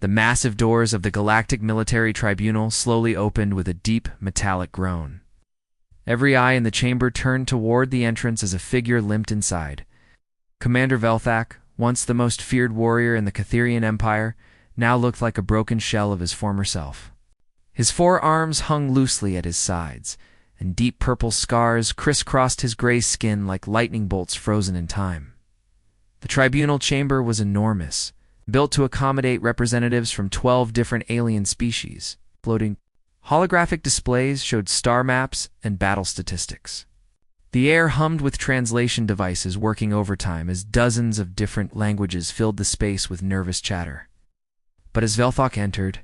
The massive doors of the Galactic Military Tribunal slowly opened with a deep, metallic groan. Every eye in the chamber turned toward the entrance as a figure limped inside. Commander Velthak, once the most feared warrior in the Catherian Empire, now looked like a broken shell of his former self. His forearms hung loosely at his sides, and deep purple scars crisscrossed his gray skin like lightning bolts frozen in time. The tribunal chamber was enormous, built to accommodate representatives from 12 different alien species. Floating holographic displays showed star maps and battle statistics. The air hummed with translation devices working overtime as dozens of different languages filled the space with nervous chatter. But as Velthak entered,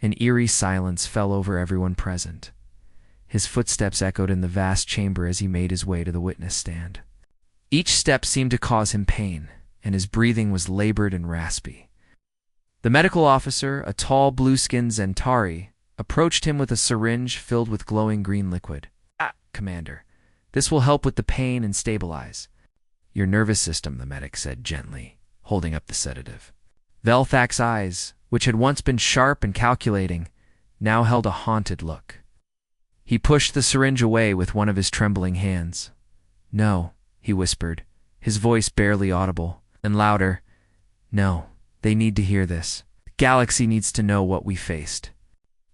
an eerie silence fell over everyone present. His footsteps echoed in the vast chamber as he made his way to the witness stand. Each step seemed to cause him pain, and his breathing was labored and raspy. The medical officer, a tall blue-skinned Zentari, approached him with a syringe filled with glowing green liquid. Commander, this will help with the pain and stabilize your nervous system, the medic said gently, holding up the sedative. Velthak's eyes, which had once been sharp and calculating, now held a haunted look. He pushed the syringe away with one of his trembling hands. No, he whispered, his voice barely audible, and louder. No, they need to hear this. The galaxy needs to know what we faced.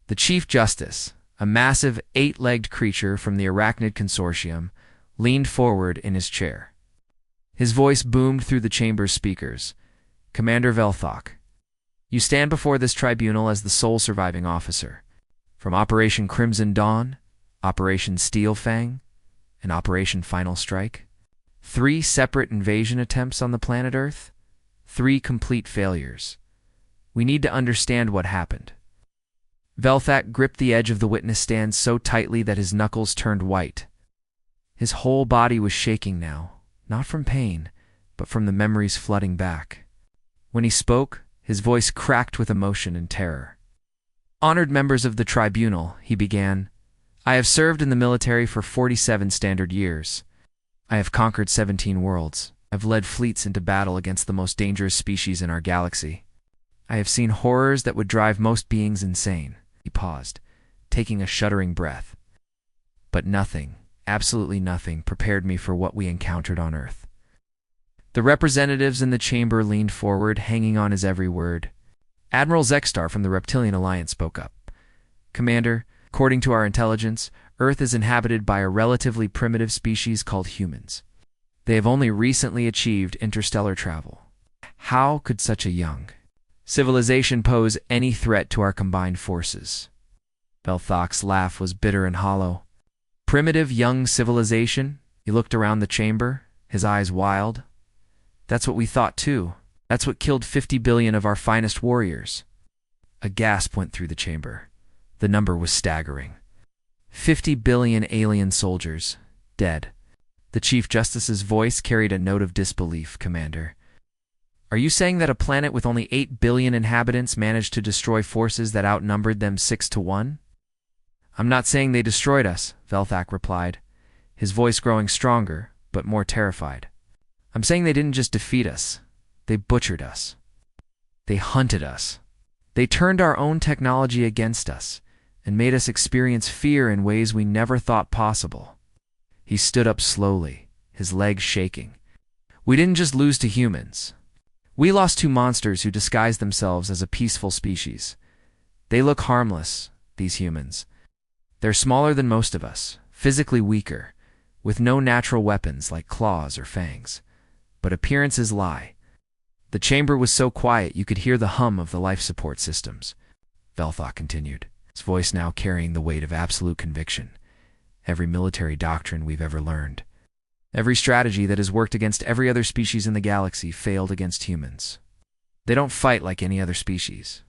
The Chief Justice, a massive 8-legged creature from the Arachnid Consortium, leaned forward in his chair. His voice boomed through the chamber's speakers. Commander Velthak, you stand before this tribunal as the sole surviving officer. From Operation Crimson Dawn, Operation Steel Fang, and Operation Final Strike, 3 separate invasion attempts on the planet Earth, 3 complete failures. We need to understand what happened. Velthak gripped the edge of the witness stand so tightly that his knuckles turned white. His whole body was shaking now, not from pain, but from the memories flooding back. When he spoke, his voice cracked with emotion and terror. Honored members of the tribunal, he began, I have served in the military for 47 standard years. I have conquered 17 worlds. I've led fleets into battle against the most dangerous species in our galaxy. I have seen horrors that would drive most beings insane. He paused, taking a shuddering breath. But nothing, absolutely nothing, prepared me for what we encountered on Earth. The representatives in the chamber leaned forward, hanging on his every word. Admiral Zexstar from the Reptilian Alliance spoke up. Commander, according to our intelligence, Earth is inhabited by a relatively primitive species called humans. They have only recently achieved interstellar travel. How could such a young civilization pose any threat to our combined forces? Velthak's laugh was bitter and hollow. Primitive young civilization? He looked around the chamber, his eyes wild. That's what we thought too. That's what killed 50 billion of our finest warriors. A gasp went through the chamber. The number was staggering. 50 billion alien soldiers, dead. The Chief Justice's voice carried a note of disbelief. Commander, are you saying that a planet with only 8 billion inhabitants managed to destroy forces that outnumbered them 6-1? I'm not saying they destroyed us, Velthak replied, his voice growing stronger, but more terrified. I'm saying they didn't just defeat us. They butchered us. They hunted us. They turned our own technology against us and made us experience fear in ways we never thought possible. He stood up slowly, his legs shaking. We didn't just lose to humans. We lost to monsters who disguised themselves as a peaceful species. They look harmless, these humans. They're smaller than most of us, physically weaker, with no natural weapons like claws or fangs. But appearances lie. The chamber was so quiet you could hear the hum of the life support systems. Velthak continued, his voice now carrying the weight of absolute conviction. Every military doctrine we've ever learned, every strategy that has worked against every other species in the galaxy failed against humans. They don't fight like any other species.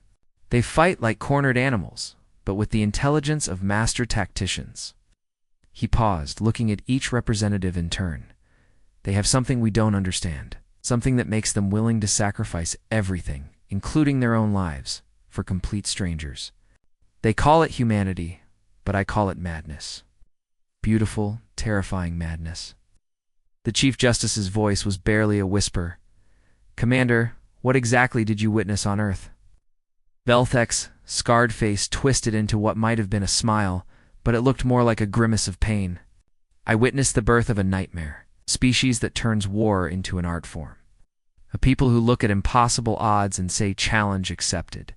They fight like cornered animals, but with the intelligence of master tacticians. He paused, looking at each representative in turn. They have something we don't understand, something that makes them willing to sacrifice everything, including their own lives, for complete strangers. They call it humanity, but I call it madness. Beautiful, terrifying madness. The Chief Justice's voice was barely a whisper. Commander, what exactly did you witness on Earth? Velthek's scarred face twisted into what might have been a smile, but it looked more like a grimace of pain. I witnessed the birth of a nightmare, a species that turns war into an art form. A people who look at impossible odds and say challenge accepted.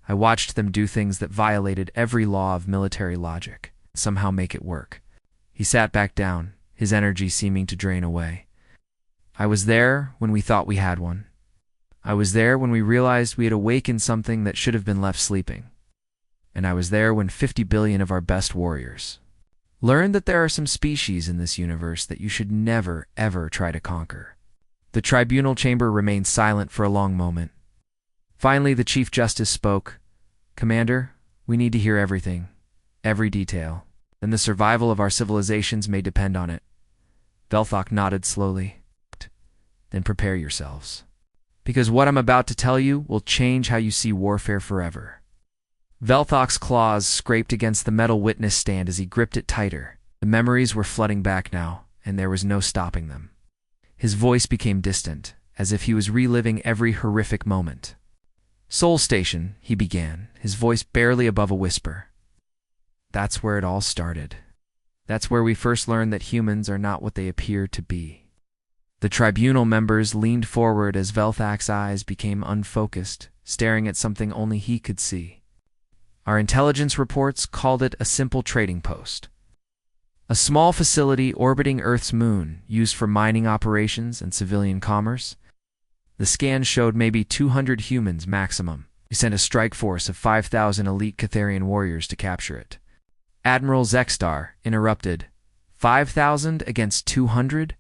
I watched them do things that violated every law of military logic, somehow make it work. He sat back down, his energy seeming to drain away. I was there when we thought we had one. I was there when we realized we had awakened something that should have been left sleeping. And I was there when 50 billion of our best warriors learned that there are some species in this universe that you should never, ever try to conquer. The tribunal chamber remained silent for a long moment. Finally, the Chief Justice spoke. "Commander, we need to hear everything, every detail, and the survival of our civilizations may depend on it." Velthok nodded slowly. "Then prepare yourselves, because what I'm about to tell you will change how you see warfare forever." Velthok's claws scraped against the metal witness stand as he gripped it tighter. The memories were flooding back now, and there was no stopping them. His voice became distant, as if he was reliving every horrific moment. "Soul Station," he began, his voice barely above a whisper. "That's where it all started. That's where we first learned that humans are not what they appear to be." The tribunal members leaned forward as Velthak's eyes became unfocused, staring at something only he could see. Our intelligence reports called it a simple trading post. A small facility orbiting Earth's moon, used for mining operations and civilian commerce. The scans showed maybe 200 humans maximum. We sent a strike force of 5,000 elite Catharian warriors to capture it. Admiral Zexstar interrupted. 5,000 against 200?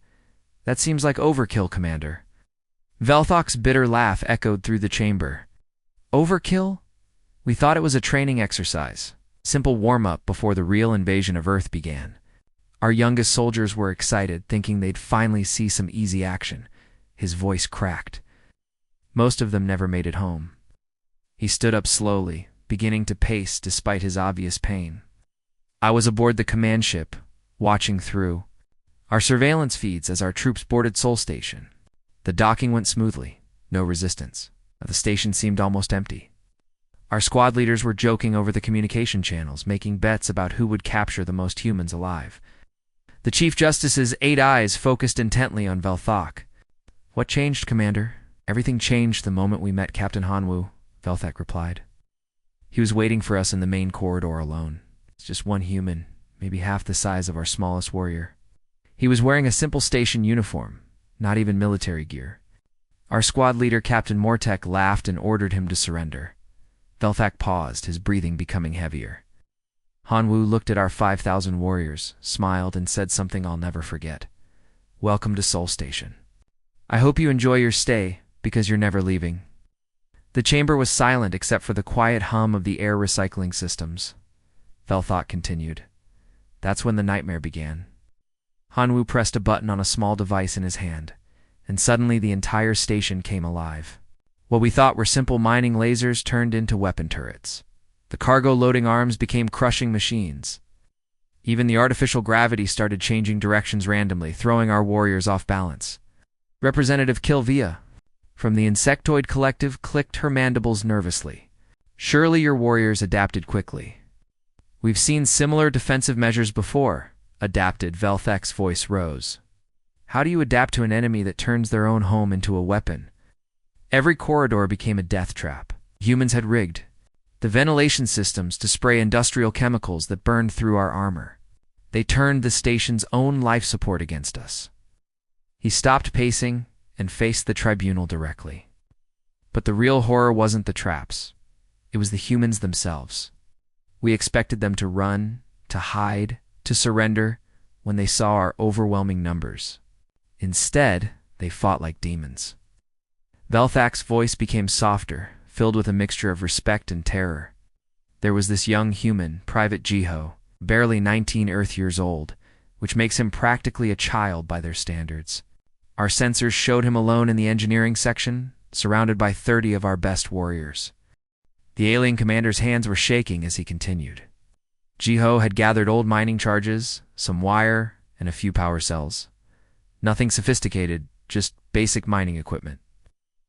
That seems like overkill, Commander. Velthok's bitter laugh echoed through the chamber. Overkill? We thought it was a training exercise, simple warm-up before the real invasion of Earth began. Our youngest soldiers were excited, thinking they'd finally see some easy action. His voice cracked. Most of them never made it home. He stood up slowly, beginning to pace despite his obvious pain. I was aboard the command ship, watching through our surveillance feeds as our troops boarded Soul Station. The docking went smoothly, no resistance. The station seemed almost empty. Our squad leaders were joking over the communication channels, making bets about who would capture the most humans alive. The Chief Justice's 8 eyes focused intently on Velthok. "What changed, Commander?" "Everything changed the moment we met Captain Hanwoo," Velthok replied. "He was waiting for us in the main corridor alone. It's just one human, maybe half the size of our smallest warrior. He was wearing a simple station uniform, not even military gear. Our squad leader, Captain Mortek, laughed and ordered him to surrender." Velthok paused, his breathing becoming heavier. Hanwoo looked at our 5,000 warriors, smiled, and said something I'll never forget. "Welcome to Soul Station. I hope you enjoy your stay, because you're never leaving." The chamber was silent except for the quiet hum of the air recycling systems. Velthok continued. "That's when the nightmare began." Hanwoo pressed a button on a small device in his hand, and suddenly the entire station came alive. What we thought were simple mining lasers turned into weapon turrets. The cargo loading arms became crushing machines. Even the artificial gravity started changing directions randomly, throwing our warriors off balance. Representative Kilvia from the Insectoid Collective clicked her mandibles nervously. "Surely your warriors adapted quickly." "We've seen similar defensive measures before," adapted. Velthek's voice rose. "How do you adapt to an enemy that turns their own home into a weapon?" Every corridor became a death trap. Humans had rigged the ventilation systems to spray industrial chemicals that burned through our armor. They turned the station's own life support against us. He stopped pacing and faced the tribunal directly. But the real horror wasn't the traps. It was the humans themselves. We expected them to run, to hide, to surrender when they saw our overwhelming numbers. Instead, they fought like demons. Velthak's voice became softer, filled with a mixture of respect and terror. There was this young human, Private Jiho, barely 19 Earth years old, which makes him practically a child by their standards. Our sensors showed him alone in the engineering section, surrounded by 30 of our best warriors. The alien commander's hands were shaking as he continued. Jiho had gathered old mining charges, some wire, and a few power cells. Nothing sophisticated, just basic mining equipment.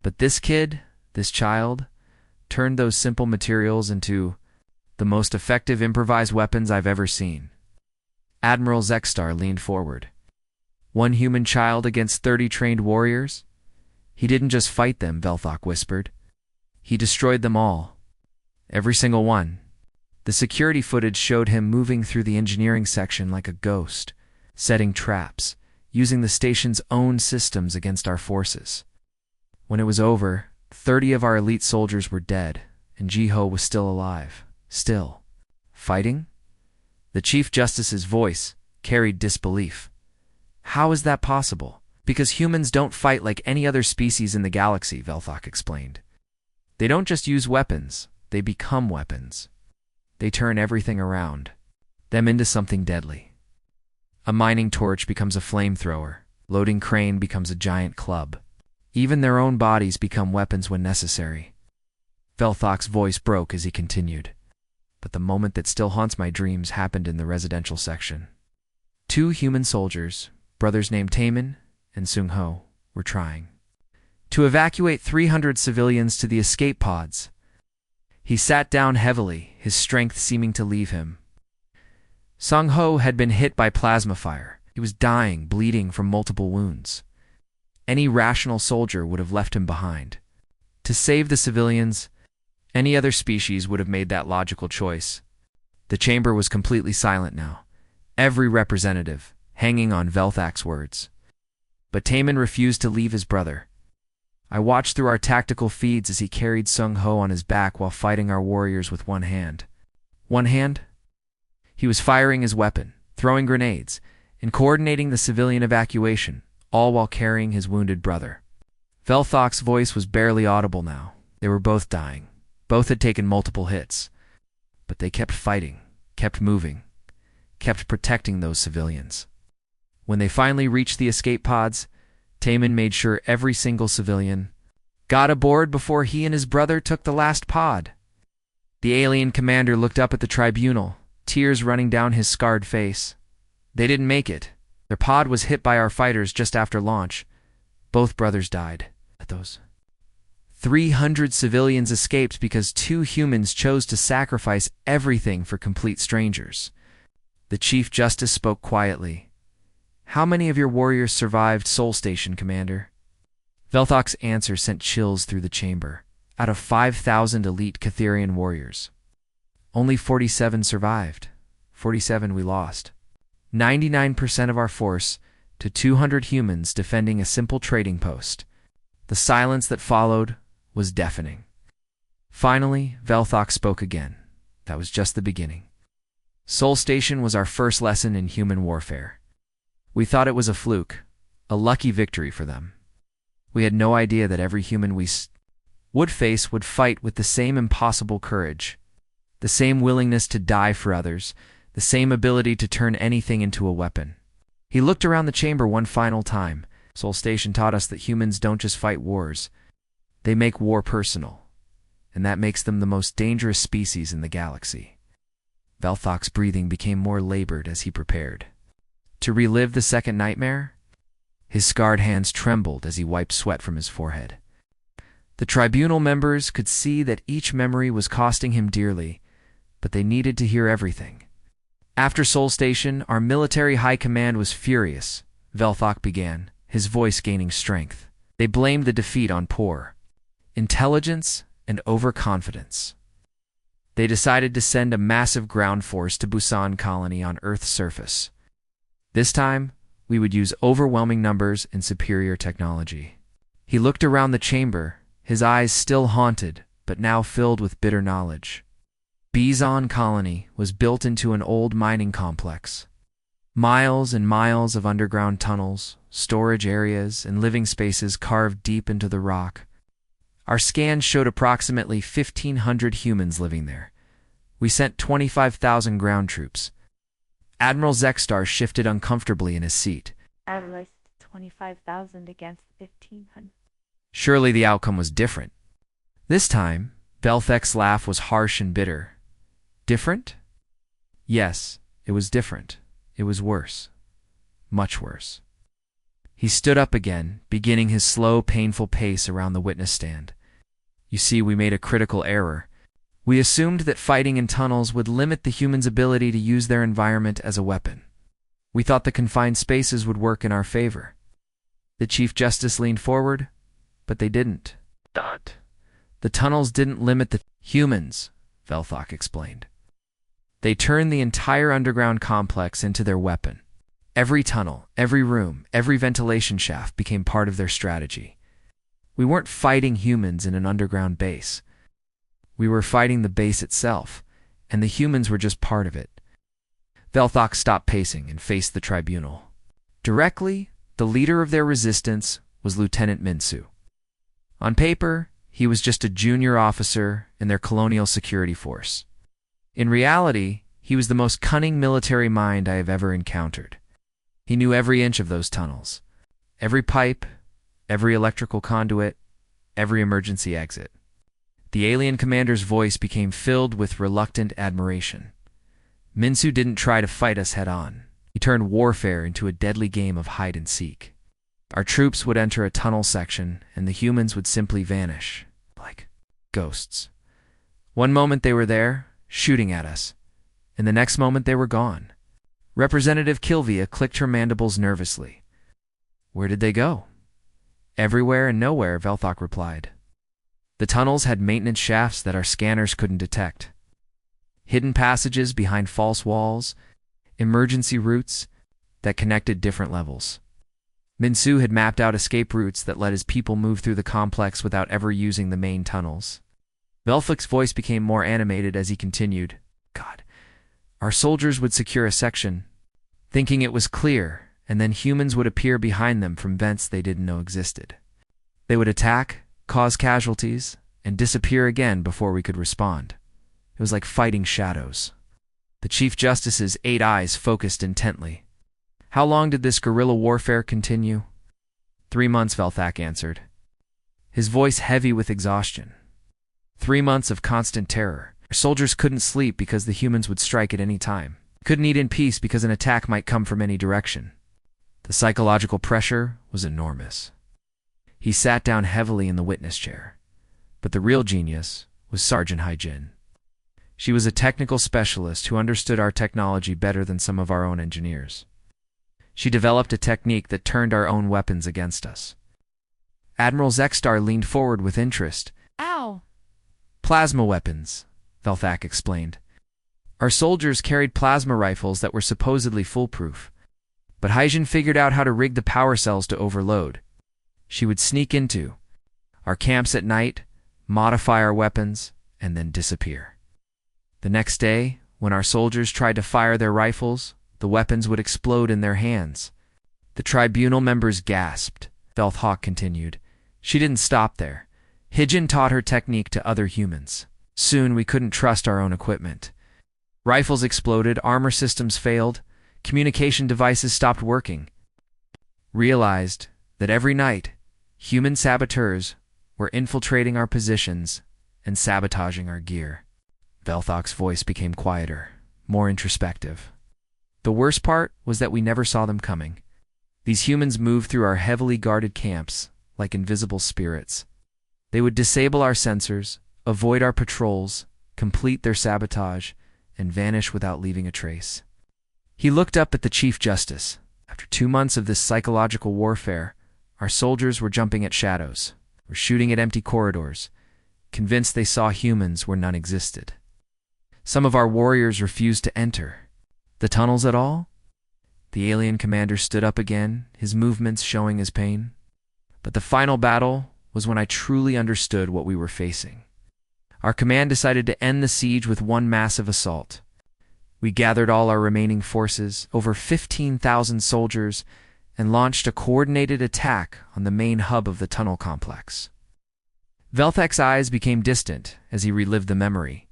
But this kid, this child, turned those simple materials into the most effective improvised weapons I've ever seen. Admiral Zexstar leaned forward. One human child against 30 trained warriors? He didn't just fight them, Velthok whispered. He destroyed them all. Every single one. The security footage showed him moving through the engineering section like a ghost, setting traps, using the station's own systems against our forces. When it was over, 30 of our elite soldiers were dead, and Jiho was still alive. Still. Fighting? The Chief Justice's voice carried disbelief. How is that possible? Because humans don't fight like any other species in the galaxy, Velthok explained. They don't just use weapons, they become weapons. They turn everything around them into something deadly. A mining torch becomes a flamethrower. Loading crane becomes a giant club. Even their own bodies become weapons when necessary. Velthok's voice broke as he continued. But the moment that still haunts my dreams happened in the residential section. 2 human soldiers, brothers named Taemin and Sung-ho, were trying to evacuate 300 civilians to the escape pods. He sat down heavily, his strength seeming to leave him. Sung-ho had been hit by plasma fire. He was dying, bleeding from multiple wounds. Any rational soldier would have left him behind. To save the civilians, any other species would have made that logical choice. The chamber was completely silent now, every representative hanging on Velthak's words. But Taemin refused to leave his brother. I watched through our tactical feeds as he carried Sung-ho on his back while fighting our warriors with one hand. One hand? He was firing his weapon, throwing grenades, and coordinating the civilian evacuation, all while carrying his wounded brother. Velthok's voice was barely audible now. They were both dying. Both had taken multiple hits. But they kept fighting, kept moving, kept protecting those civilians. When they finally reached the escape pods, Taemin made sure every single civilian got aboard before he and his brother took the last pod. The alien commander looked up at the tribunal, tears running down his scarred face. They didn't make it. Their pod was hit by our fighters just after launch. Both brothers died. Those 300 civilians escaped because 2 humans chose to sacrifice everything for complete strangers. The Chief Justice spoke quietly. How many of your warriors survived Sol Station, Commander? Velthok's answer sent chills through the chamber. Out of 5,000 elite Catherian warriors, only 47 survived. 47 we lost. 99% of our force to 200 humans defending a simple trading post. The silence that followed was deafening. Finally, Velthok spoke again. That was just the beginning. Sol Station was our first lesson in human warfare. We thought it was a fluke, a lucky victory for them. We had no idea that every human we would face would fight with the same impossible courage, the same willingness to die for others, the same ability to turn anything into a weapon. He looked around the chamber one final time. Sol Station taught us that humans don't just fight wars. They make war personal, and that makes them the most dangerous species in the galaxy. Velthok's breathing became more labored as he prepared to relive the second nightmare. His scarred hands trembled as he wiped sweat from his forehead. The tribunal members could see that each memory was costing him dearly, but they needed to hear everything. After Sol Station, our military high command was furious. Velthok began, his voice gaining strength. They blamed the defeat on poor intelligence and overconfidence. They decided to send a massive ground force to Busan Colony on Earth's surface. This time, we would use overwhelming numbers and superior technology. He looked around the chamber, his eyes still haunted, but now filled with bitter knowledge. Busan Colony was built into an old mining complex. Miles and miles of underground tunnels, storage areas, and living spaces carved deep into the rock. Our scans showed approximately 1,500 humans living there. We sent 25,000 ground troops. Admiral Zexstar shifted uncomfortably in his seat. I realized 25,000 against 1,500. Surely the outcome was different. This time, Velthek's laugh was harsh and bitter. Different? Yes, it was different. It was worse. Much worse. He stood up again, beginning his slow, painful pace around the witness stand. You see, we made a critical error. We assumed that fighting in tunnels would limit the humans' ability to use their environment as a weapon. We thought the confined spaces would work in our favor. The Chief Justice leaned forward, but they didn't. The tunnels didn't limit the humans, Velthok explained. They turned the entire underground complex into their weapon. Every tunnel, every room, every ventilation shaft became part of their strategy. We weren't fighting humans in an underground base. We were fighting the base itself, and the humans were just part of it. Velthok stopped pacing and faced the tribunal. Directly, the leader of their resistance was Lieutenant Minsu. On paper, he was just a junior officer in their colonial security force. In reality, he was the most cunning military mind I have ever encountered. He knew every inch of those tunnels, every pipe, every electrical conduit, every emergency exit. The alien commander's voice became filled with reluctant admiration. Minsu didn't try to fight us head-on. He turned warfare into a deadly game of hide-and-seek. Our troops would enter a tunnel section, and the humans would simply vanish, like ghosts. One moment they were there, shooting at us, and the next moment they were gone. Representative Kilvia clicked her mandibles nervously. Where did they go? Everywhere and nowhere, Velthok replied. The tunnels had maintenance shafts that our scanners couldn't detect. Hidden passages behind false walls, emergency routes that connected different levels. Minsu had mapped out escape routes that let his people move through the complex without ever using the main tunnels. Velthok's voice became more animated as he continued. God, our soldiers would secure a section, thinking it was clear, and then humans would appear behind them from vents they didn't know existed. They would attack, cause casualties, and disappear again before we could respond. It was like fighting shadows. The Chief Justice's 8 eyes focused intently. How long did this guerrilla warfare continue? 3 months, Velthok answered, his voice heavy with exhaustion. 3 months of constant terror. Our soldiers couldn't sleep because the humans would strike at any time. Couldn't eat in peace because an attack might come from any direction. The psychological pressure was enormous. He sat down heavily in the witness chair. But the real genius was Sergeant Haijin. She was a technical specialist who understood our technology better than some of our own engineers. She developed a technique that turned our own weapons against us. Admiral Zexstar leaned forward with interest. Ow! Plasma weapons, Velthok explained. Our soldiers carried plasma rifles that were supposedly foolproof. But Haijin figured out how to rig the power cells to overload. She would sneak into our camps at night, modify our weapons, and then disappear. The next day, when our soldiers tried to fire their rifles, the weapons would explode in their hands. The tribunal members gasped. Velthok continued. She didn't stop there. Haijin taught her technique to other humans. Soon we couldn't trust our own equipment. Rifles exploded, armor systems failed, communication devices stopped working. Realized that every night, human saboteurs were infiltrating our positions and sabotaging our gear. Velthok's voice became quieter, more introspective. The worst part was that we never saw them coming. These humans moved through our heavily guarded camps like invisible spirits. They would disable our sensors, avoid our patrols, complete their sabotage, and vanish without leaving a trace. He looked up at the Chief Justice. After 2 months of this psychological warfare, our soldiers were jumping at shadows, were shooting at empty corridors, convinced they saw humans where none existed. Some of our warriors refused to enter. The tunnels at all? The alien commander stood up again, his movements showing his pain. But the final battle was when I truly understood what we were facing. Our command decided to end the siege with one massive assault. We gathered all our remaining forces, over 15,000 soldiers, and launched a coordinated attack on the main hub of the tunnel complex. Velthok's eyes became distant as he relived the memory.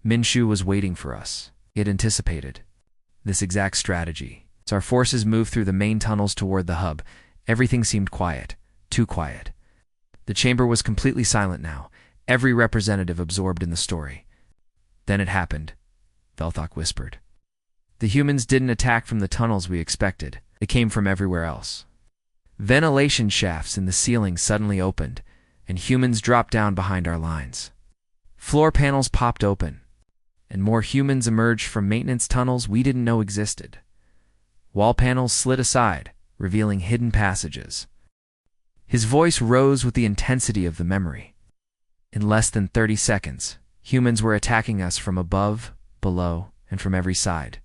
Minshu was waiting for us. He had anticipated this exact strategy. As our forces moved through the main tunnels toward the hub, everything seemed quiet, too quiet. The chamber was completely silent now, every representative absorbed in the story. Then it happened, Velthok whispered. The humans didn't attack from the tunnels we expected. They came from everywhere else. Ventilation shafts in the ceiling suddenly opened, and humans dropped down behind our lines. Floor panels popped open, and more humans emerged from maintenance tunnels we didn't know existed. Wall panels slid aside, revealing hidden passages. His voice rose with the intensity of the memory. In less than 30 seconds, humans were attacking us from above, below, and from every side.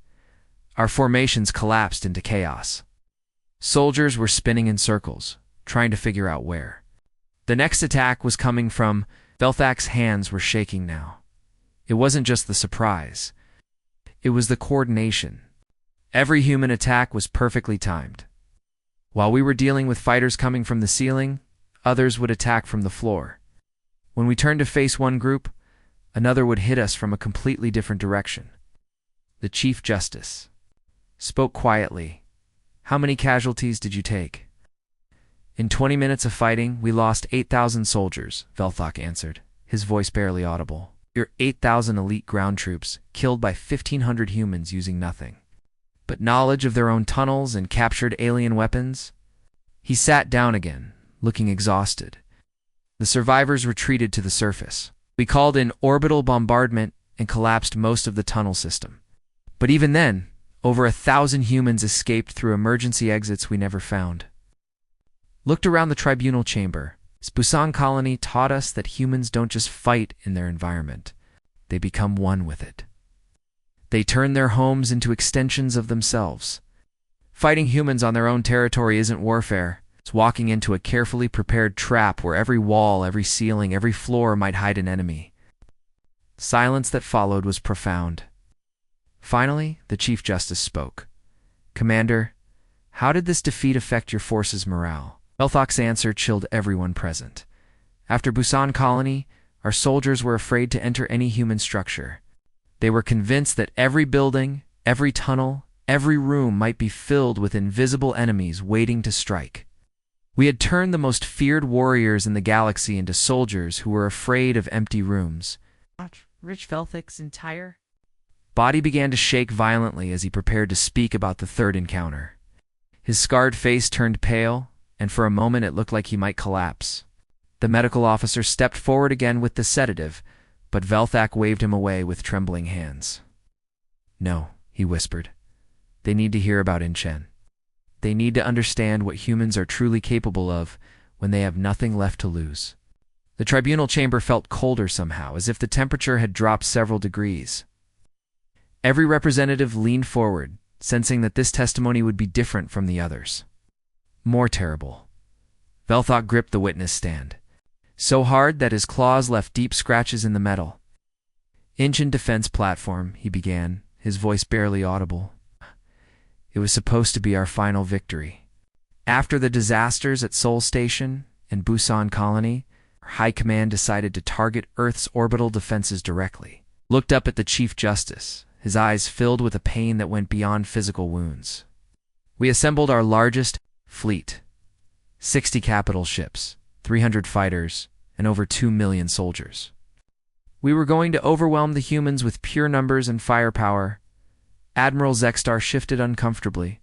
Our formations collapsed into chaos. Soldiers were spinning in circles, trying to figure out where. The next attack was coming from. Velthak's hands were shaking now. It wasn't just the surprise. It was the coordination. Every human attack was perfectly timed. While we were dealing with fighters coming from the ceiling, others would attack from the floor. When we turned to face one group, another would hit us from a completely different direction. The Chief Justice spoke quietly. "How many casualties did you take?" "In 20 minutes of fighting, we lost 8,000 soldiers," Velthak answered, his voice barely audible. "Your 8,000 elite ground troops killed by 1,500 humans using nothing but knowledge of their own tunnels and captured alien weapons?" He sat down again, looking exhausted. The survivors retreated to the surface. We called in orbital bombardment and collapsed most of the tunnel system. But even then, over 1,000 humans escaped through emergency exits we never found. Looked around the tribunal chamber. Busan colony taught us that humans don't just fight in their environment. They become one with it. They turn their homes into extensions of themselves. Fighting humans on their own territory isn't warfare. It's walking into a carefully prepared trap where every wall, every ceiling, every floor might hide an enemy. Silence that followed was profound. Finally, the Chief Justice spoke. "Commander, how did this defeat affect your force's morale?" Velthak's answer chilled everyone present. After Busan colony, our soldiers were afraid to enter any human structure. They were convinced that every building, every tunnel, every room might be filled with invisible enemies waiting to strike. We had turned the most feared warriors in the galaxy into soldiers who were afraid of empty rooms. Rich Velthak's entire body began to shake violently as he prepared to speak about the third encounter. His scarred face turned pale, and for a moment it looked like he might collapse. The medical officer stepped forward again with the sedative, but Velthak waved him away with trembling hands. "No," he whispered. "They need to hear about Inchen. They need to understand what humans are truly capable of when they have nothing left to lose." The tribunal chamber felt colder somehow, as if the temperature had dropped several degrees. Every representative leaned forward, sensing that this testimony would be different from the others. More terrible. Velthak gripped the witness stand, so hard that his claws left deep scratches in the metal. "Inchen defense platform," he began, his voice barely audible. "It was supposed to be our final victory. After the disasters at Seoul Station and Busan Colony, our High Command decided to target Earth's orbital defenses directly." Looked up at the Chief Justice, his eyes filled with a pain that went beyond physical wounds. "We assembled our largest fleet, 60 capital ships, 300 fighters, and over 2 million soldiers. We were going to overwhelm the humans with pure numbers and firepower." Admiral Zexstar shifted uncomfortably.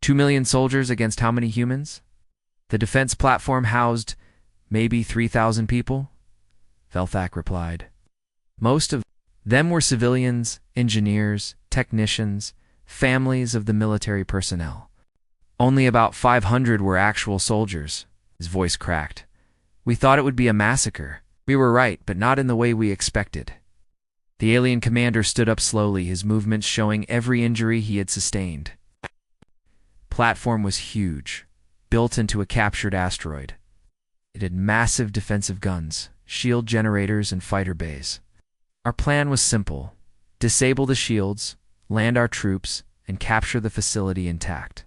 2 million soldiers against how many humans? The defense platform housed maybe 3,000 people, Velthak replied. Most of them were civilians, engineers, technicians, families of the military personnel. Only about 500 were actual soldiers. His voice cracked. "We thought it would be a massacre. We were right, but not in the way we expected." The alien commander stood up slowly, his movements showing every injury he had sustained. Platform was huge, built into a captured asteroid. It had massive defensive guns, shield generators, and fighter bays. Our plan was simple: disable the shields, land our troops, and capture the facility intact.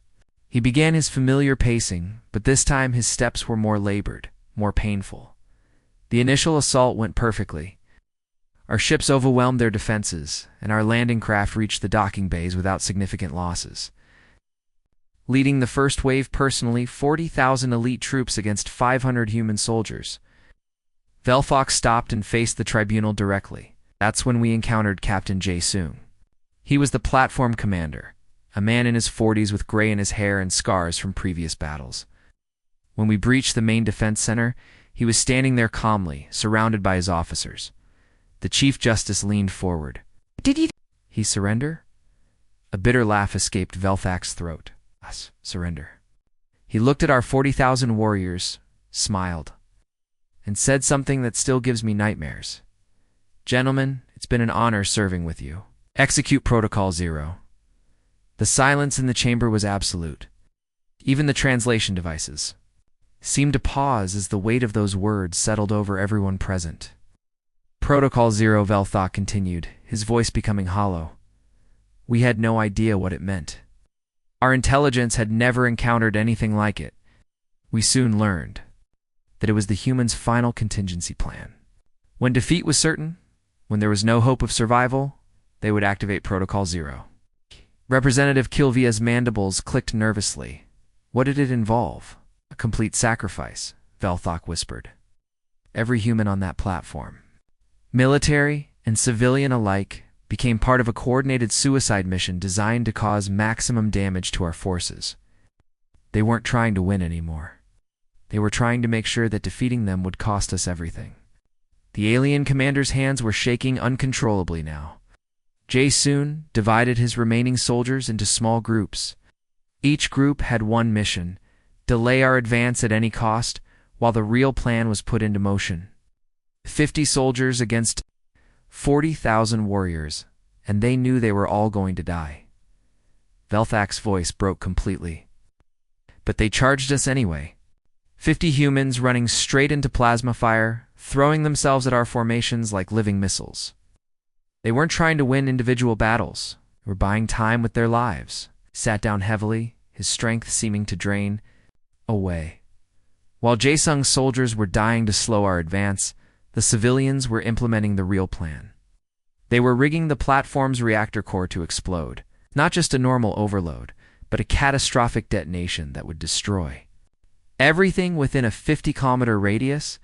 He began his familiar pacing, but this time his steps were more labored, more painful. The initial assault went perfectly. Our ships overwhelmed their defenses, and our landing craft reached the docking bays without significant losses. Leading the first wave personally, 40,000 elite troops against 500 human soldiers. Velthak stopped and faced the tribunal directly. That's when we encountered Captain Jae-Sung. He was the platform commander, a man in his 40s with gray in his hair and scars from previous battles. When we breached the main defense center, He was standing there calmly, surrounded by his officers. The Chief Justice leaned forward. Did He surrender? A bitter laugh escaped Velthak's throat. Us, surrender. He looked at our 40,000 warriors, smiled, and said something that still gives me nightmares. Gentlemen, it's been an honor serving with you. Execute Protocol Zero. The silence in the chamber was absolute. Even the translation devices seemed to pause as the weight of those words settled over everyone present. Protocol Zero, Velthak continued, his voice becoming hollow. We had no idea what it meant. Our intelligence had never encountered anything like it. We soon learned that it was the humans' final contingency plan. When defeat was certain, when there was no hope of survival, they would activate Protocol Zero. Representative Kilvia's mandibles clicked nervously. What did it involve? A complete sacrifice, Velthak whispered. Every human on that platform, military and civilian alike, became part of a coordinated suicide mission designed to cause maximum damage to our forces. They weren't trying to win anymore. They were trying to make sure that defeating them would cost us everything. The alien commander's hands were shaking uncontrollably now. Jae-soon divided his remaining soldiers into small groups. Each group had one mission: delay our advance at any cost, while the real plan was put into motion. 50 soldiers against 40,000 warriors, and they knew they were all going to die. Velthak's voice broke completely. But they charged us anyway. 50 humans running straight into plasma fire, throwing themselves at our formations like living missiles. They weren't trying to win individual battles. They were buying time with their lives. He sat down heavily, his strength seeming to drain away. While Jae-sung's soldiers were dying to slow our advance, the civilians were implementing the real plan. They were rigging the platform's reactor core to explode, not just a normal overload, but a catastrophic detonation that would destroy everything within a 50-kilometer radius.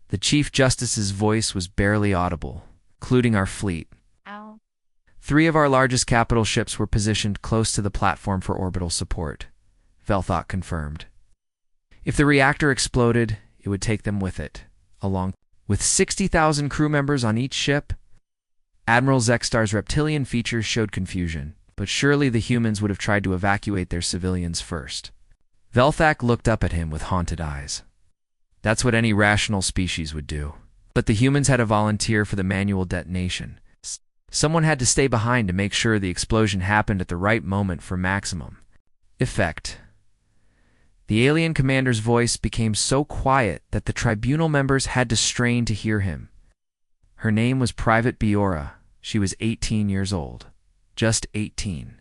The Chief Justice's voice was barely audible, including our fleet. Ow. 3 of our largest capital ships were positioned close to the platform for orbital support, Velthak confirmed. If the reactor exploded, it would take them with it, along with 60,000 crew members on each ship. Admiral Zextar's reptilian features showed confusion, but surely the humans would have tried to evacuate their civilians first. Velthak looked up at him with haunted eyes. That's what any rational species would do. But the humans had to volunteer for the manual detonation. Someone had to stay behind to make sure the explosion happened at the right moment for maximum effect. The alien commander's voice became so quiet that the tribunal members had to strain to hear him. Her name was Private Biora. She was 18 years old. Just 18.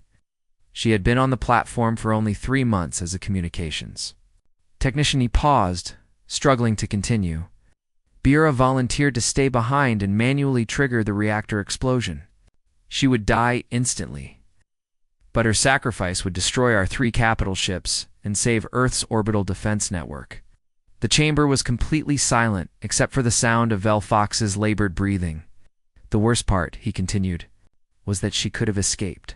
She had been on the platform for only 3 months as a communications technician. He paused, struggling to continue. Biora volunteered to stay behind and manually trigger the reactor explosion. She would die instantly, but her sacrifice would destroy our 3 capital ships and save Earth's orbital defense network. The chamber was completely silent except for the sound of Velthak's labored breathing. The worst part, he continued, was that she could have escaped.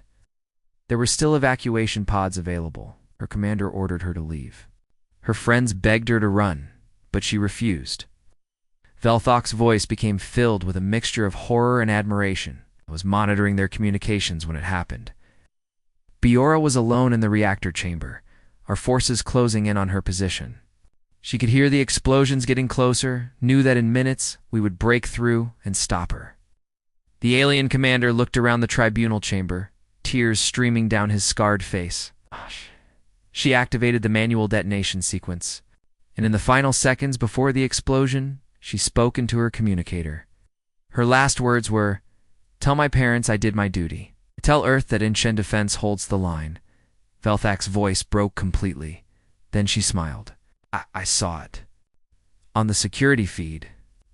There were still evacuation pods available. Her commander ordered her to leave. Her friends begged her to run, but she refused. Velthak's voice became filled with a mixture of horror and admiration. I was monitoring their communications when it happened. Biora was alone in the reactor chamber, our forces closing in on her position. She could hear the explosions getting closer, knew that in minutes we would break through and stop her. The alien commander looked around the tribunal chamber, tears streaming down his scarred face. She activated the manual detonation sequence, and in the final seconds before the explosion, she spoke into her communicator. Her last words were, "Tell my parents I did my duty. Tell Earth that Inchen Defense holds the line." Velthak's voice broke completely. Then she smiled. I saw it. On the security feed,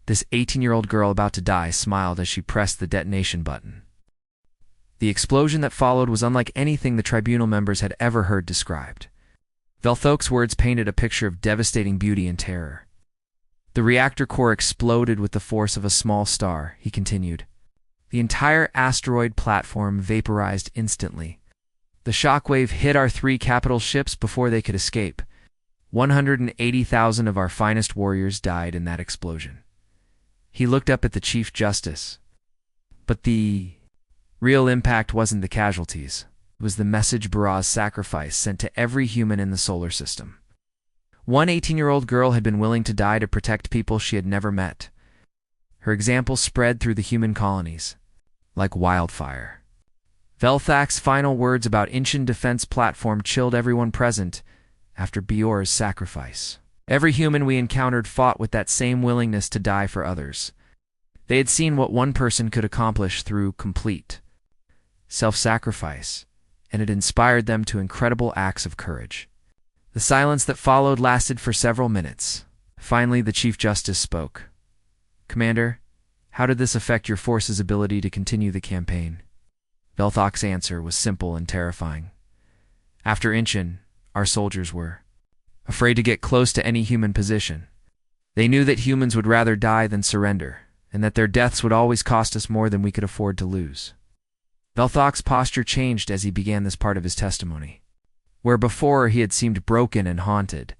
this 18-year-old girl about to die smiled as she pressed the detonation button. The explosion that followed was unlike anything the tribunal members had ever heard described. Velthak's words painted a picture of devastating beauty and terror. The reactor core exploded with the force of a small star, he continued. The entire asteroid platform vaporized instantly. The shockwave hit our 3 capital ships before they could escape. 180,000 of our finest warriors died in that explosion. He looked up at the Chief Justice. But the real impact wasn't the casualties. It was the message Barra's sacrifice sent to every human in the solar system. One 18-year-old girl had been willing to die to protect people she had never met. Her example spread through the human colonies like wildfire. Velthak's final words about Inchin defense platform chilled everyone present after Bior's sacrifice. Every human we encountered fought with that same willingness to die for others. They had seen what one person could accomplish through complete self-sacrifice, and it inspired them to incredible acts of courage. The silence that followed lasted for several minutes. Finally, the Chief Justice spoke. "Commander, how did this affect your force's ability to continue the campaign?" Velthak's answer was simple and terrifying. After Inchin, our soldiers were afraid to get close to any human position. They knew that humans would rather die than surrender, and that their deaths would always cost us more than we could afford to lose. Velthak's posture changed as he began this part of his testimony. Where before he had seemed broken and haunted,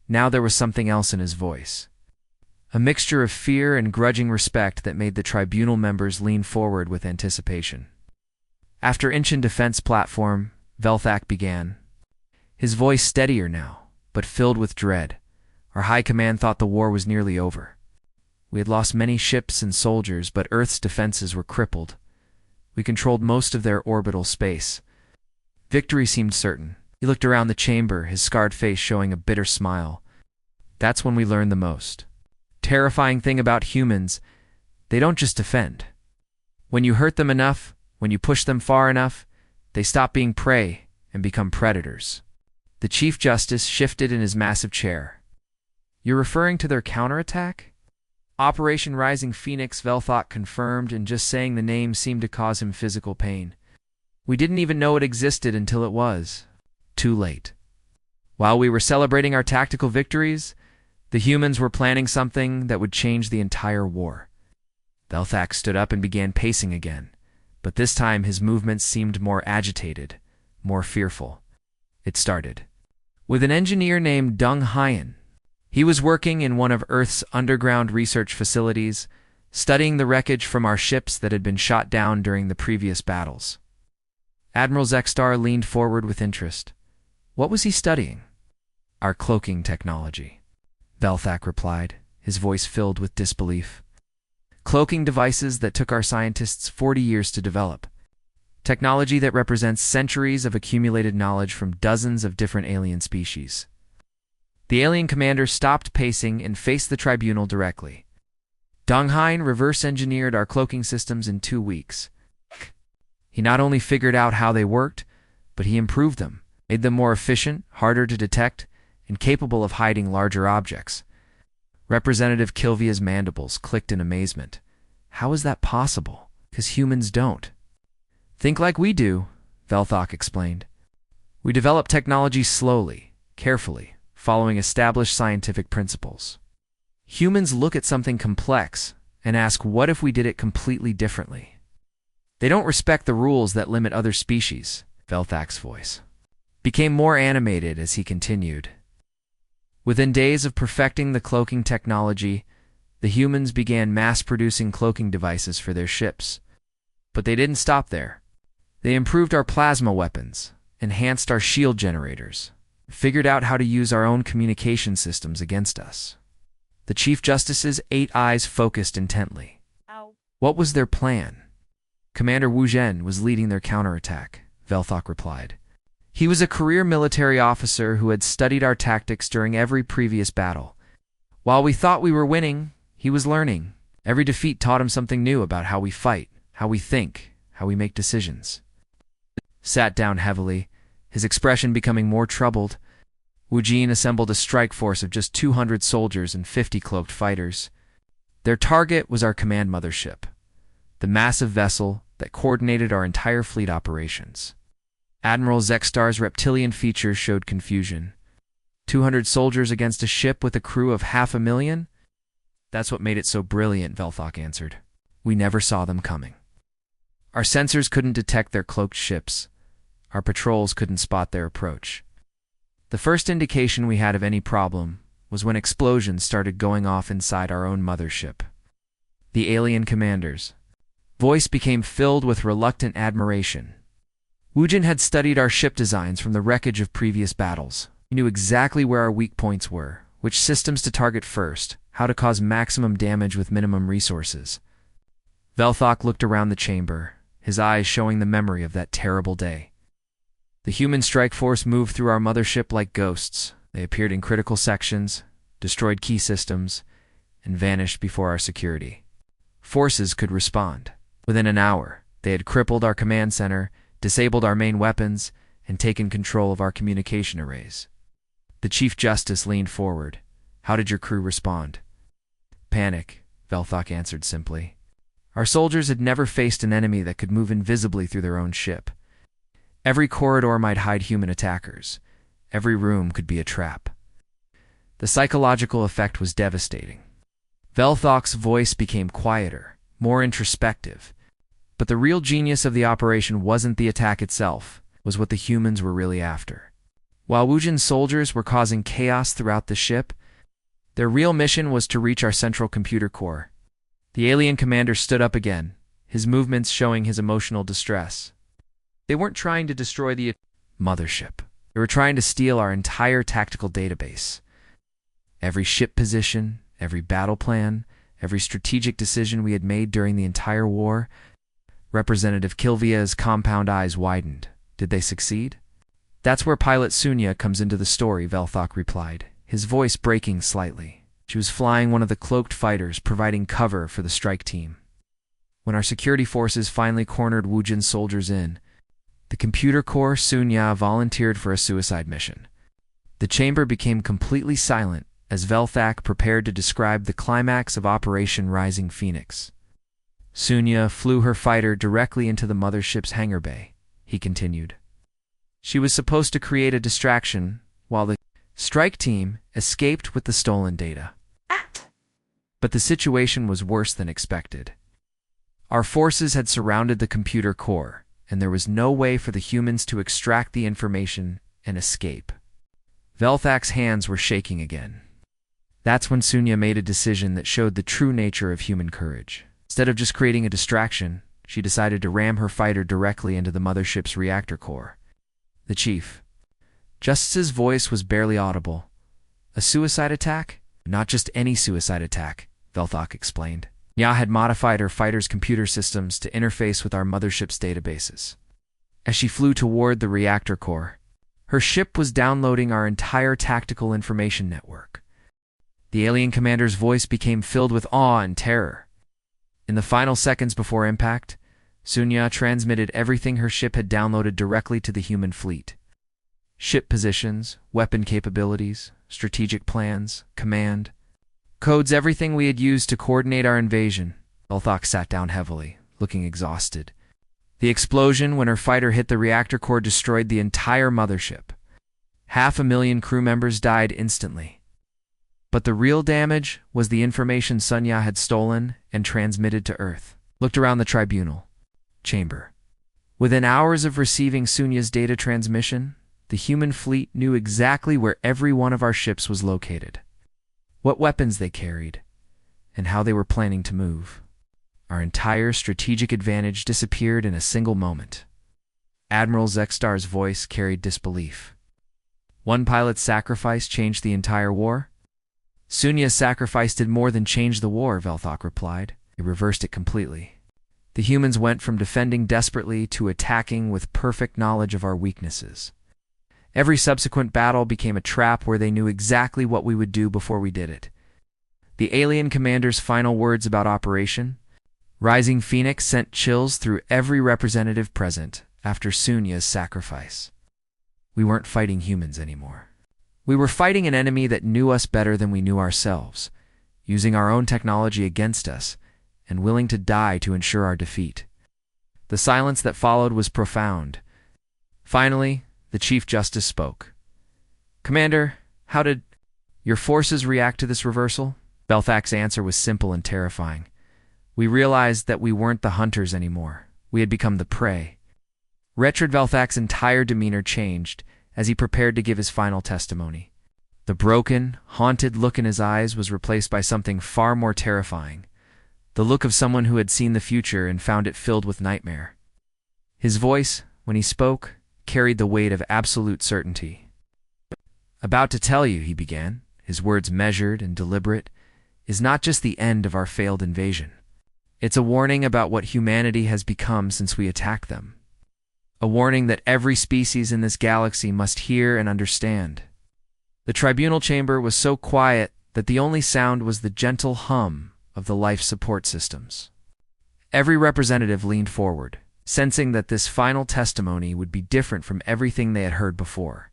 now there was something else in his voice. A mixture of fear and grudging respect that made the tribunal members lean forward with anticipation. After Inchin defense platform, Velthak began. His voice steadier now, but filled with dread. Our high command thought the war was nearly over. We had lost many ships and soldiers, but Earth's defenses were crippled. We controlled most of their orbital space. Victory seemed certain. He looked around the chamber, his scarred face showing a bitter smile. That's when we learned the most. Terrifying thing about humans, they don't just defend. When you hurt them enough, when you push them far enough, they stop being prey and become predators. The Chief Justice shifted in his massive chair. You're referring to their counterattack? Operation Rising Phoenix, Velthak confirmed, and just saying the name seemed to cause him physical pain. We didn't even know it existed until it was too late. While we were celebrating our tactical victories, the humans were planning something that would change the entire war. Velthak stood up and began pacing again, but this time his movements seemed more agitated, more fearful. It started with an engineer named Dung Hyen. He was working in one of Earth's underground research facilities, studying the wreckage from our ships that had been shot down during the previous battles. Admiral Zexstar leaned forward with interest. What was he studying? Our cloaking technology, Velthak replied, his voice filled with disbelief. Cloaking devices that took our scientists 40 years to develop. Technology that represents centuries of accumulated knowledge from dozens of different alien species. The alien commander stopped pacing and faced the tribunal directly. Dung Hyen reverse-engineered our cloaking systems in 2 weeks. He not only figured out how they worked, but he improved them, made them more efficient, harder to detect, and capable of hiding larger objects. Representative Kilvia's mandibles clicked in amazement. How is that possible? Because humans don't. Think like we do, Velthak explained. We develop technology slowly, carefully, following established scientific principles. Humans look at something complex and ask, what if we did it completely differently? They don't respect the rules that limit other species. Velthak's voice became more animated as he continued. Within days of perfecting the cloaking technology, the humans began mass-producing cloaking devices for their ships. But they didn't stop there. They improved our plasma weapons, enhanced our shield generators, figured out how to use our own communication systems against us. The Chief Justice's 8 eyes focused intently. Ow. What was their plan? Commander Wu Zhen was leading their counterattack, Velthak replied. He was a career military officer who had studied our tactics during every previous battle. While we thought we were winning, he was learning. Every defeat taught him something new about how we fight, how we think, how we make decisions. Sat down heavily, his expression becoming more troubled. Wu Jin assembled a strike force of just 200 soldiers and 50 cloaked fighters. Their target was our command mothership, the massive vessel that coordinated our entire fleet operations. Admiral Zexstar's reptilian features showed confusion. 200 soldiers against a ship with a crew of 500,000? That's what made it so brilliant, Velthak answered. We never saw them coming. Our sensors couldn't detect their cloaked ships. Our patrols couldn't spot their approach. The first indication we had of any problem was when explosions started going off inside our own mothership. The alien commander's voice became filled with reluctant admiration. Woojin had studied our ship designs from the wreckage of previous battles. He knew exactly where our weak points were, which systems to target first, how to cause maximum damage with minimum resources. Velthok looked around the chamber, his eyes showing the memory of that terrible day. The human strike force moved through our mothership like ghosts. They appeared in critical sections, destroyed key systems, and vanished before our security. Forces could respond. Within an hour, they had crippled our command center, disabled our main weapons, and taken control of our communication arrays. The Chief Justice leaned forward. "How did your crew respond?" "Panic," Velthok answered simply. Our soldiers had never faced an enemy that could move invisibly through their own ship. Every corridor might hide human attackers. Every room could be a trap. The psychological effect was devastating. Velthok's voice became quieter, more introspective. But the real genius of the operation wasn't the attack itself, it was what the humans were really after. While Woojin's soldiers were causing chaos throughout the ship, their real mission was to reach our central computer core. The alien commander stood up again, his movements showing his emotional distress. They weren't trying to destroy the mothership. They were trying to steal our entire tactical database. Every ship position, every battle plan, every strategic decision we had made during the entire war. Representative Kilvia's compound eyes widened. Did they succeed? "That's where Pilot Sunya comes into the story," Velthok replied, his voice breaking slightly. She was flying one of the cloaked fighters, providing cover for the strike team. When our security forces finally cornered Woojin's soldiers in, the computer core Sunya volunteered for a suicide mission. The chamber became completely silent as Velthak prepared to describe the climax of Operation Rising Phoenix. "Sunya flew her fighter directly into the mothership's hangar bay," he continued. "She was supposed to create a distraction while the strike team escaped with the stolen data. But the situation was worse than expected. Our forces had surrounded the computer core, and there was no way for the humans to extract the information and escape." Velthak's hands were shaking again. That's when Sunya made a decision that showed the true nature of human courage. Instead of just creating a distraction, she decided to ram her fighter directly into the mothership's reactor core. The Chief Justice's voice was barely audible. "A suicide attack? Not just any suicide attack," Velthok explained. Nya had modified her fighter's computer systems to interface with our mothership's databases. As she flew toward the reactor core, her ship was downloading our entire tactical information network. The alien commander's voice became filled with awe and terror. In the final seconds before impact, Sunya transmitted everything her ship had downloaded directly to the human fleet. Ship positions, weapon capabilities, strategic plans, command, codes, everything we had used to coordinate our invasion. Velthok sat down heavily, looking exhausted. The explosion when her fighter hit the reactor core destroyed the entire mothership. 500,000 crew members died instantly. But the real damage was the information Sunya had stolen and transmitted to Earth. Looked around the tribunal chamber. Within hours of receiving Sunya's data transmission, the human fleet knew exactly where every one of our ships was located, what weapons they carried, and how they were planning to move. Our entire strategic advantage disappeared in a single moment. Admiral Zextar's voice carried disbelief. "One pilot's sacrifice changed the entire war?" "Sunya's sacrifice did more than change the war," Velthok replied. "It reversed it completely. The humans went from defending desperately to attacking with perfect knowledge of our weaknesses. Every subsequent battle became a trap where they knew exactly what we would do before we did it." The alien commander's final words about Operation Rising Phoenix sent chills through every representative present after Sunya's sacrifice. We weren't fighting humans anymore. We were fighting an enemy that knew us better than we knew ourselves, using our own technology against us, and willing to die to ensure our defeat. The silence that followed was profound. Finally, the Chief Justice spoke. "Commander, how did your forces react to this reversal?" Velthak's answer was simple and terrifying. "We realized that we weren't the hunters anymore. We had become the prey." Retrid Velthak's entire demeanor changed, as he prepared to give his final testimony. The broken, haunted look in his eyes was replaced by something far more terrifying, the look of someone who had seen the future and found it filled with nightmare. His voice, when he spoke, carried the weight of absolute certainty. "About to tell you," he began, his words measured and deliberate, "is not just the end of our failed invasion. It's a warning about what humanity has become since we attacked them. A warning that every species in this galaxy must hear and understand." The tribunal chamber was so quiet that the only sound was the gentle hum of the life support systems. Every representative leaned forward, sensing that this final testimony would be different from everything they had heard before.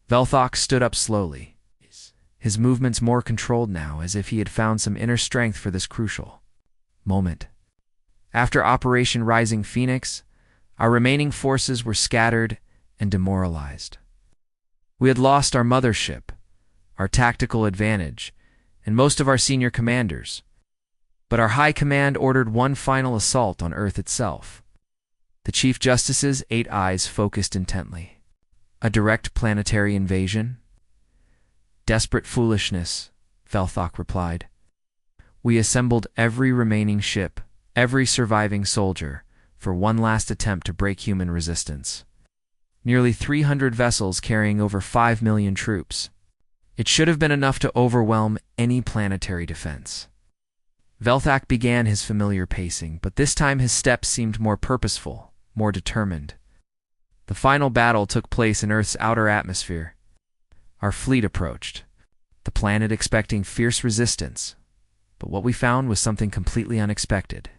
Velthok stood up slowly, his movements more controlled now, as if he had found some inner strength for this crucial moment. "After Operation Rising Phoenix, our remaining forces were scattered and demoralized. We had lost our mothership, our tactical advantage, and most of our senior commanders. But our High Command ordered one final assault on Earth itself." The Chief Justice's 8 eyes focused intently. "A direct planetary invasion?" "Desperate foolishness," Velthok replied. "We assembled every remaining ship, every surviving soldier, for one last attempt to break human resistance. Nearly 300 vessels carrying over 5 million troops. It should have been enough to overwhelm any planetary defense." Velthak began his familiar pacing, but this time his steps seemed more purposeful, more determined. "The final battle took place in Earth's outer atmosphere. Our fleet approached, the planet expecting fierce resistance, but what we found was something completely unexpected."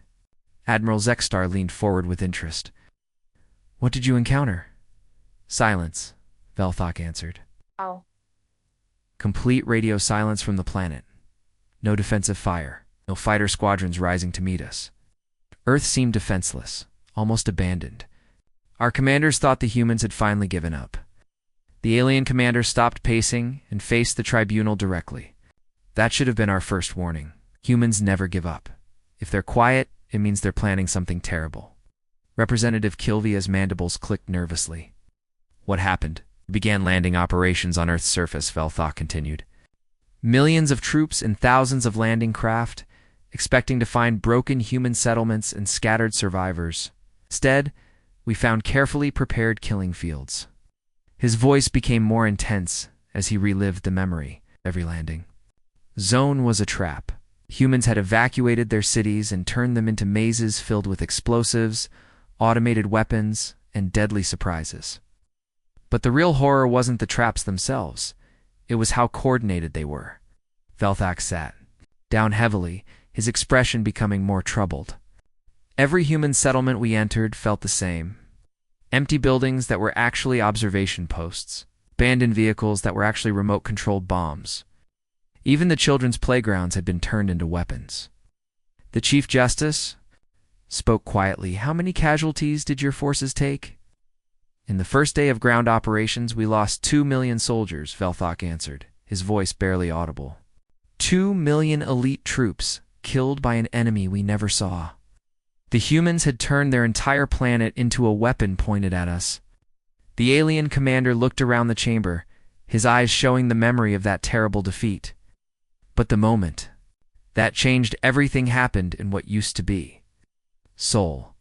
Admiral Zexstar leaned forward with interest. "What did you encounter?" "Silence," Velthok answered. Oh. "Complete radio silence from the planet. No defensive fire, no fighter squadrons rising to meet us. Earth seemed defenseless, almost abandoned. Our commanders thought the humans had finally given up. The alien commander stopped pacing and faced the tribunal directly. That should have been our first warning. Humans never give up. If they're quiet, it means they're planning something terrible." Representative Kilvia's mandibles clicked nervously. "What happened?" "We began landing operations on Earth's surface," Velthok continued. "Millions of troops and thousands of landing craft, expecting to find broken human settlements and scattered survivors. Instead, we found carefully prepared killing fields." His voice became more intense as he relived the memory of every landing. Zone was a trap. Humans had evacuated their cities and turned them into mazes filled with explosives, automated weapons, and deadly surprises. But the real horror wasn't the traps themselves. It was how coordinated they were. Velthak sat down heavily, his expression becoming more troubled. Every human settlement we entered felt the same. Empty buildings that were actually observation posts, abandoned vehicles that were actually remote-controlled bombs. Even the children's playgrounds had been turned into weapons. The Chief Justice spoke quietly. "How many casualties did your forces take?" "In the first day of ground operations, we lost 2 million soldiers," Velthok answered, his voice barely audible. 2 million elite troops, killed by an enemy we never saw. The humans had turned their entire planet into a weapon pointed at us. The alien commander looked around the chamber, his eyes showing the memory of that terrible defeat. But the moment that changed everything happened in what used to be. Sol,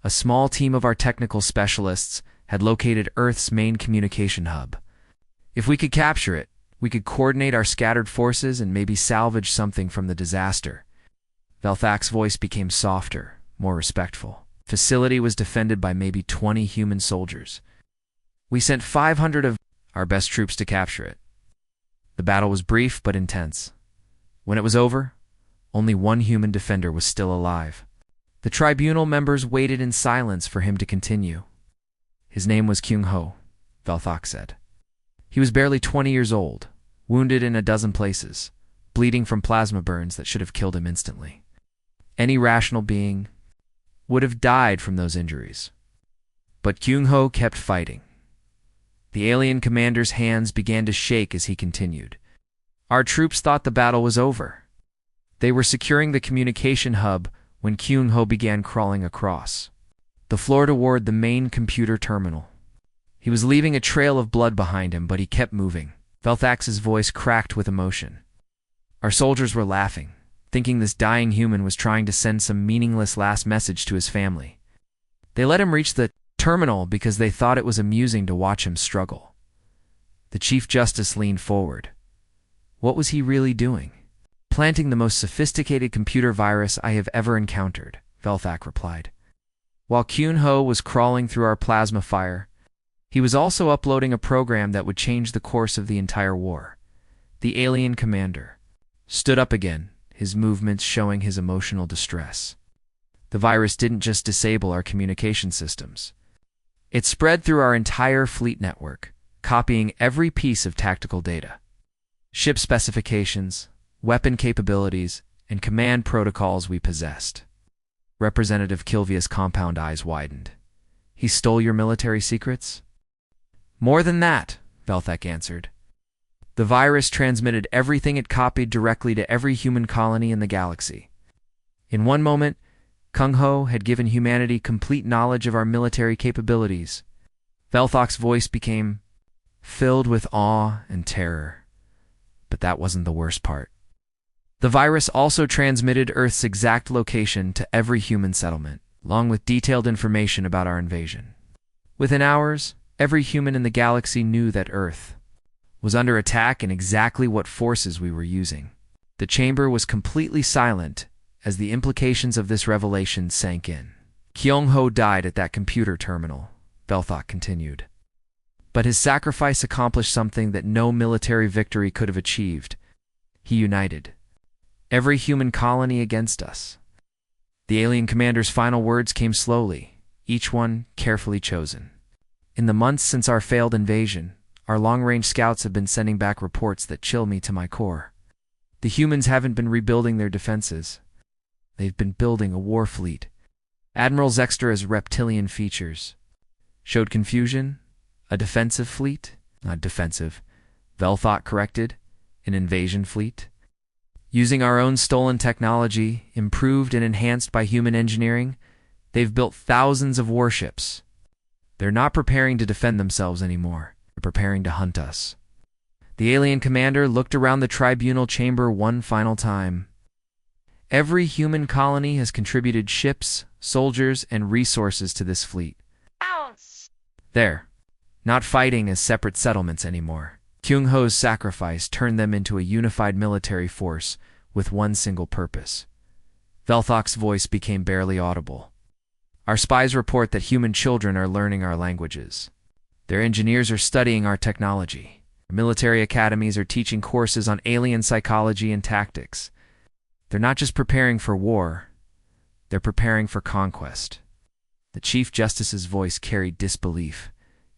a small team of our technical specialists, had located Earth's main communication hub. If we could capture it, we could coordinate our scattered forces and maybe salvage something from the disaster. Velthak's voice became softer, more respectful. Facility was defended by maybe 20 human soldiers. We sent 500 of our best troops to capture it. The battle was brief but intense. When it was over, only one human defender was still alive. The tribunal members waited in silence for him to continue. "His name was Kyung Ho," Velthok said. "He was barely 20 years old, wounded in a dozen places, bleeding from plasma burns that should have killed him instantly. Any rational being would have died from those injuries. But Kyung Ho kept fighting." The alien commander's hands began to shake as he continued. "Our troops thought the battle was over. They were securing the communication hub when Kyung Ho began crawling across the floor toward the main computer terminal. He was leaving a trail of blood behind him, but he kept moving. Velthax's voice cracked with emotion. Our soldiers were laughing, thinking this dying human was trying to send some meaningless last message to his family. They let him reach the terminal because they thought it was amusing to watch him struggle. The Chief Justice leaned forward. What was he really doing? Planting the most sophisticated computer virus I have ever encountered, Velthak replied. While Kyun-ho was crawling through our plasma fire, he was also uploading a program that would change the course of the entire war. The alien commander stood up again, his movements showing his emotional distress. The virus didn't just disable our communication systems. It spread through our entire fleet network, copying every piece of tactical data. Ship specifications, weapon capabilities, and command protocols we possessed. Representative Kilvia's compound eyes widened. He stole your military secrets? More than that, Velthak answered. The virus transmitted everything it copied directly to every human colony in the galaxy. In one moment, Kung-ho had given humanity complete knowledge of our military capabilities. Velthak's voice became filled with awe and terror. But that wasn't the worst part. The virus also transmitted Earth's exact location to every human settlement, along with detailed information about our invasion. Within hours, every human in the galaxy knew that Earth was under attack and exactly what forces we were using. The chamber was completely silent as the implications of this revelation sank in. Kyung-ho died at that computer terminal, Velthak continued. But his sacrifice accomplished something that no military victory could have achieved. He united every human colony against us. The alien commander's final words came slowly, each one carefully chosen. In the months since our failed invasion, our long-range scouts have been sending back reports that chill me to my core. The humans haven't been rebuilding their defenses. They've been building a war fleet. Admiral Zextra's reptilian features showed confusion. A defensive fleet? Not defensive. Velthak corrected. An invasion fleet. Using our own stolen technology, improved and enhanced by human engineering, they've built thousands of warships. They're not preparing to defend themselves anymore. They're preparing to hunt us. The alien commander looked around the tribunal chamber one final time. Every human colony has contributed ships, soldiers, and resources to this fleet. Ounce! There. Not fighting as separate settlements anymore. Kyung-ho's sacrifice turned them into a unified military force with one single purpose. Velthak's voice became barely audible. Our spies report that human children are learning our languages. Their engineers are studying our technology. Military academies are teaching courses on alien psychology and tactics. They're not just preparing for war, they're preparing for conquest. The Chief Justice's voice carried disbelief.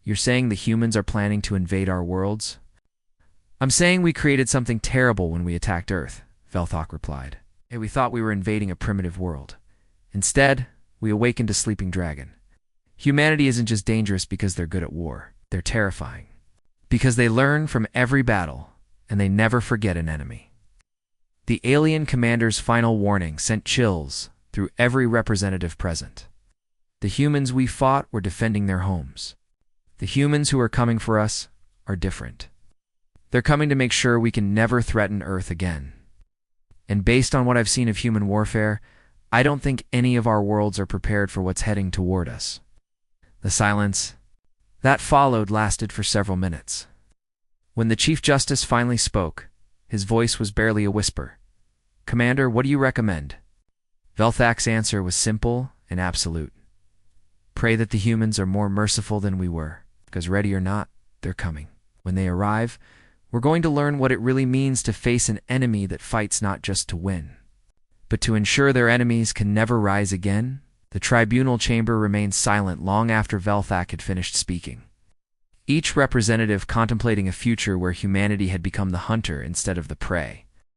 You're saying the humans are planning to invade our worlds? I'm saying we created something terrible when we attacked Earth, Velthak replied. Hey, we thought we were invading a primitive world. Instead, we awakened a sleeping dragon. Humanity isn't just dangerous because they're good at war. They're terrifying. Because they learn from every battle, and they never forget an enemy. The alien commander's final warning sent chills through every representative present. The humans we fought were defending their homes. The humans who are coming for us are different. They're coming to make sure we can never threaten Earth again. And based on what I've seen of human warfare, I don't think any of our worlds are prepared for what's heading toward us. The silence that followed lasted for several minutes. When the Chief Justice finally spoke, his voice was barely a whisper. Commander, what do you recommend? Velthak's answer was simple and absolute. Pray that the humans are more merciful than we were, because ready or not, they're coming. When they arrive, we're going to learn what it really means to face an enemy that fights not just to win, but to ensure their enemies can never rise again. The tribunal chamber remained silent long after Velthak had finished speaking. Each representative contemplating a future where humanity had become the hunter instead of the prey.